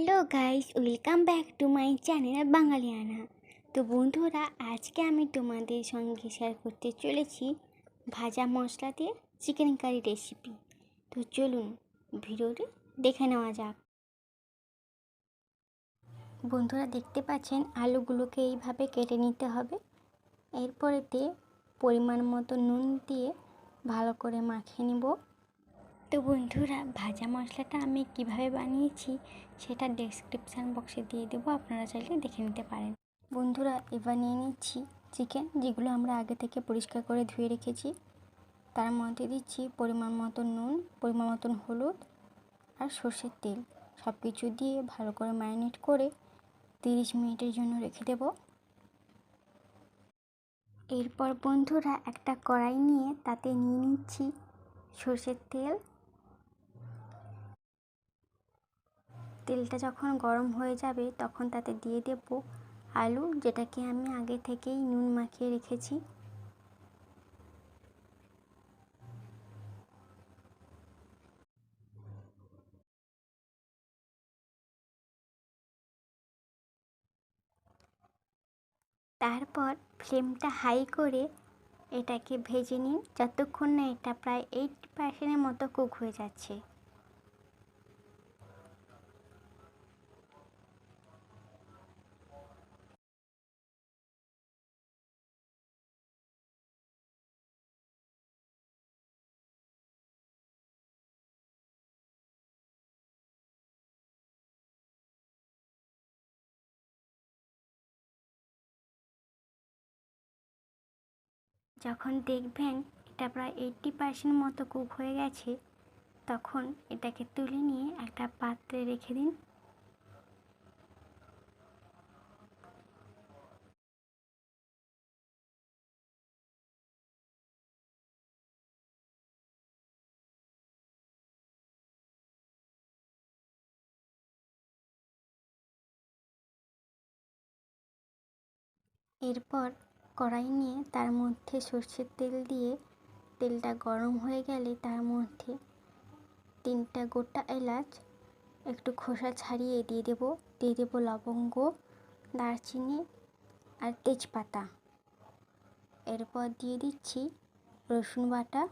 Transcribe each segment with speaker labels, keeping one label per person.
Speaker 1: Hello guys, welcome back to my channel Bangaliana. তো বন্ধুরা, আজকে আমি তোমাদের সঙ্গে শেয়ার করতে চলেছি ভাজা মশলা দিয়ে চিকেন কারি রেসিপি। তো চলুন ভিডিওটি দেখে নেওয়া যাক। বন্ধুরা, দেখতে পাচ্ছেন আলুগুলোকে এইভাবে কেটে নিতে হবে। এরপরেতে পরিমাণ মতো নুন দিয়ে ভালো করে মাখিয়ে নেব। তো বন্ধুরা, ভাজা মশলাটা আমি কিভাবে বানিয়েছি সেটা ডেসক্রিপশান বক্সে দিয়ে দেবো, আপনারা চাইলে দেখে নিতে পারেন। বন্ধুরা, এবার নিয়ে নিচ্ছি চিকেন, যেগুলো আমরা আগে থেকে পরিষ্কার করে ধুয়ে রেখেছি। তার মধ্যে দিচ্ছি পরিমাণ মতো নুন, পরিমাণ মতন হলুদ আর সর্ষের তেল। সব কিছু দিয়ে ভালো করে ম্যারিনেট করে 30 মিনিটের জন্য রেখে দেব। এরপর বন্ধুরা, একটা কড়াই নিয়ে তাতে নিয়ে নিচ্ছি সর্ষের তেল। তেলটা যখন গরম হয়ে যাবে তখন তাতে দিয়ে দেব আলু, যেটাকে আমি আগে থেকেই নুন মাখিয়ে রেখেছি। তারপর ফ্লেমটা হাই করে এটাকে ভেজে নিন, যতক্ষণ না এটা প্রায় 80% মতো কুক হয়ে যাচ্ছে। যখন দেখবেন এটা প্রায় 80% মতো কুক হয়ে গেছে, তখন এটাকে তুলে নিয়ে একটা পাত্রে রেখে দিন। এরপর কড়াই নিয়ে তার মধ্যে সর্ষের তেল দিয়ে তেলটা গরম হয়ে গেলে তার মধ্যে 3টা গোটা এলাচ একটু খোসা ছাড়িয়ে দিয়ে দেব লবঙ্গ, দারচিনি আর তেজপাতা। এরপর দিয়ে দিচ্ছি রসুন বাটা,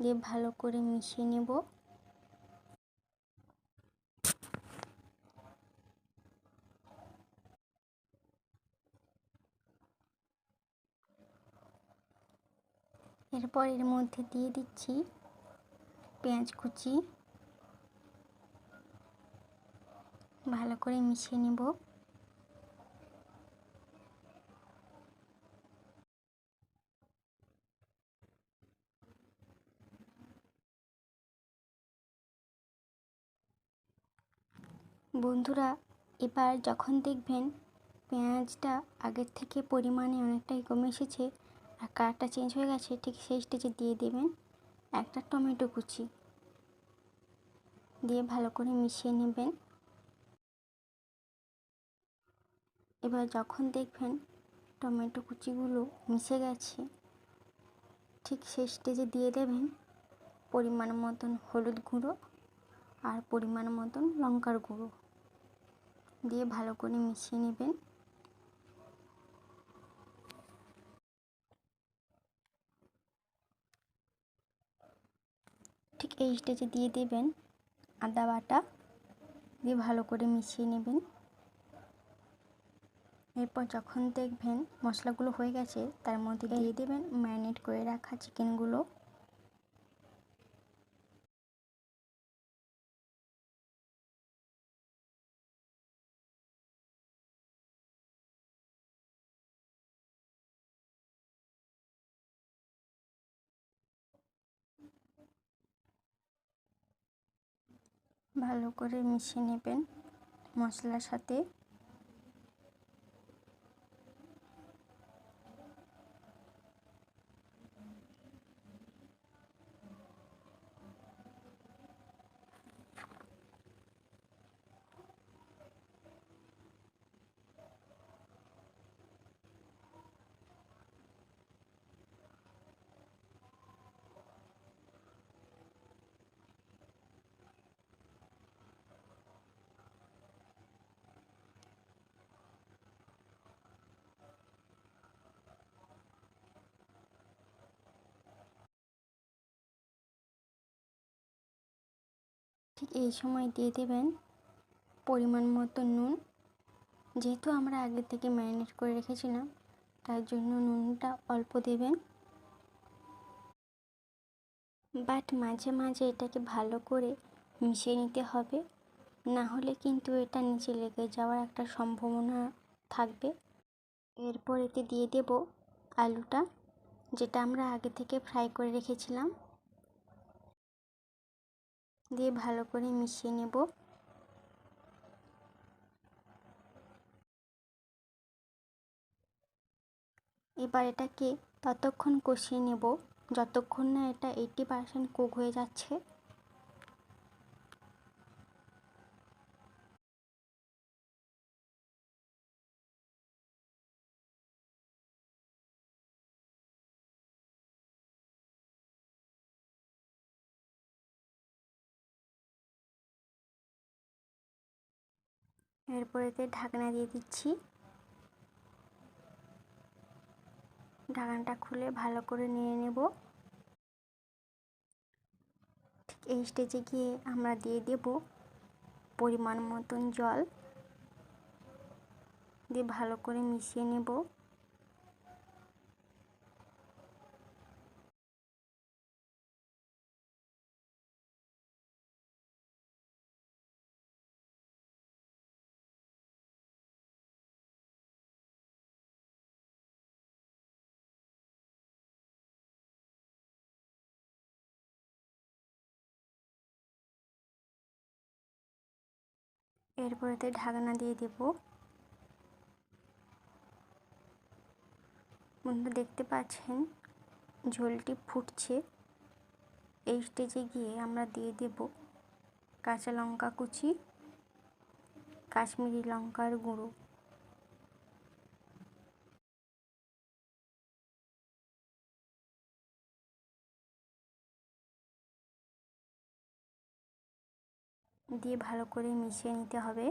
Speaker 1: দিয়ে ভালো করে মিশিয়ে নেব। এরপর এর মধ্যে দিয়ে দিচ্ছি পেঁয়াজ কুচি, ভালো করে মিশিয়ে নেব। বন্ধুরা, এবার যখন দেখবেন পেঁয়াজটা আগের থেকে পরিমাণে অনেকটাই কমে এসেছে আর কালারটা চেঞ্জ হয়ে গেছে, ঠিক সেই স্টেজে দিয়ে দেবেন একটা টমেটো কুচি, দিয়ে ভালো করে মিশিয়ে নেবেন। এবার যখন দেখবেন টমেটো কুচিগুলো মিশে গেছে, ঠিক সেই স্টেজে দিয়ে দেবেন পরিমাণ মতন হলুদ গুঁড়ো আর পরিমাণ মতন লঙ্কার গুঁড়ো, দিয়ে ভালো করে মিশিয়ে নেবেন। ঠিক এই স্টেজে দিয়ে দেবেন আদা বাটা, দিয়ে ভালো করে মিশিয়ে নেবেন। এরপর যখন দেখবেন মশলাগুলো হয়ে গেছে, তার মধ্যে দিয়ে দেবেন ম্যারিনেট করে রাখা চিকেনগুলো। ভালো করে মিশিয়ে নেবেন মশলার সাথে। ঠিক এই সময় দিয়ে দেবেন পরিমাণ মতো নুন। যেহেতু আমরা আগে থেকে ম্যারিনেট করে রেখেছিলাম, তার জন্য নুনটা অল্প দেবেন। বাট মাঝে মাঝে এটাকে ভালো করে মিশিয়ে নিতে হবে, না হলে কিন্তু এটা নিচে লেগে যাওয়ার একটা সম্ভাবনা থাকবে। এরপর এতে দিয়ে দেব আলুটা, যেটা আমরা আগে থেকে ফ্রাই করে রেখেছিলাম, দিয়ে ভালো করে মিশিয়ে নেব। এবার এটাকে ততক্ষণ কষিয়ে নেব যতক্ষণ না এটা 80% কুক হয়ে যাচ্ছে। এরপর এতে ঢাকনা দিয়ে দিচ্ছি। ঢাকনাটা খুলে ভালো করে নেড়ে নেব। ঠিক এই স্টেজে গিয়ে আমরা দিয়ে দেব পরিমাণ মতন জল, দিয়ে ভালো করে মিশিয়ে নেব। এরপর এতে ঢাকনা দিয়ে দেব। বন্ধুরা দেখতে পাচ্ছেন ঝোলটি ফুটছে। এই স্টেজে গিয়ে আমরা দিয়ে দেব কাঁচা লঙ্কা কুচি, কাশ্মীরি লঙ্কার গুঁড়ো, দিয়ে ভালো করে মিশিয়ে নিতে হবে।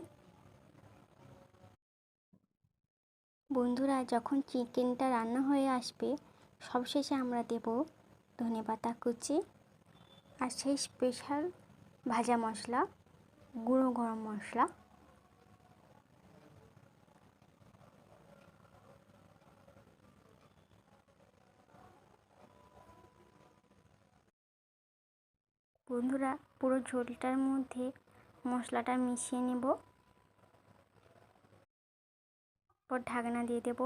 Speaker 1: বন্ধুরা যখন চিকেনটা রান্না হয়ে আসবে, সবশেষে আমরা দেব ধনেপাতা কুচি আর সেই স্পেশাল ভাজা মশলা, গুঁড়ো গরম মশলা। বন্ধুরা পুরো ঝোলটার মধ্যে মশলাটা মিশিয়ে নেব, পর ঢাকনা দিয়ে দেব।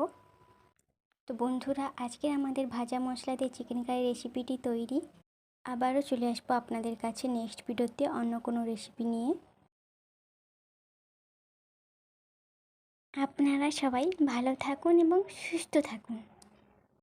Speaker 1: তো বন্ধুরা আজকের আমাদের ভাজা মশলা দিয়ে চিকেন কারি রেসিপিটি তৈরি। আবারও চলে আসবো আপনাদের কাছে নেক্সট ভিডিওতে অন্য কোনো রেসিপি নিয়ে। আপনারা সবাই ভালো থাকুন এবং সুস্থ থাকুন।